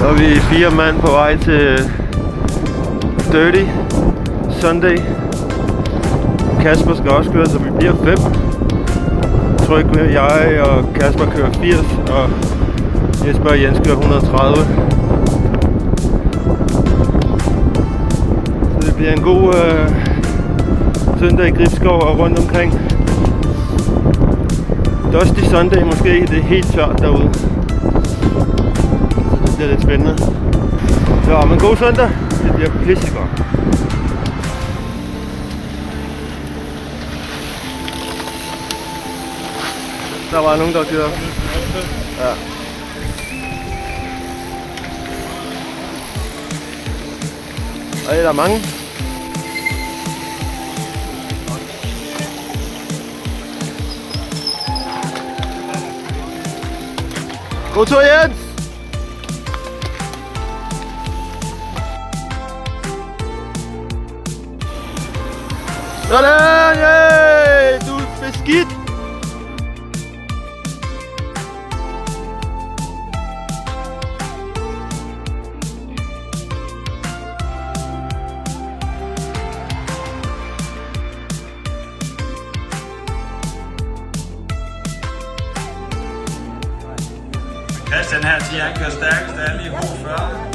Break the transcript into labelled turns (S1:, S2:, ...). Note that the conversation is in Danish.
S1: Så er vi 4 mand på vej til Dirty Sunday. Kasper skal også køre, så vi bliver 5. Trygve, jeg og Kasper kører 80, og Jesper og Jens kører 130. Så det bliver en god søndag i Gribskov og rundt omkring. Dusty Sunday måske, det er helt tørt derude. Så det bliver lidt spændende. Så men god søndag, det bliver pissegodt. Der var nogen, der kører. Ja. Og der er mange. God tur, Jens! Sådan, yeah! Du er beskidt!
S2: Christian her siger, han kører stærkest af alle i H40.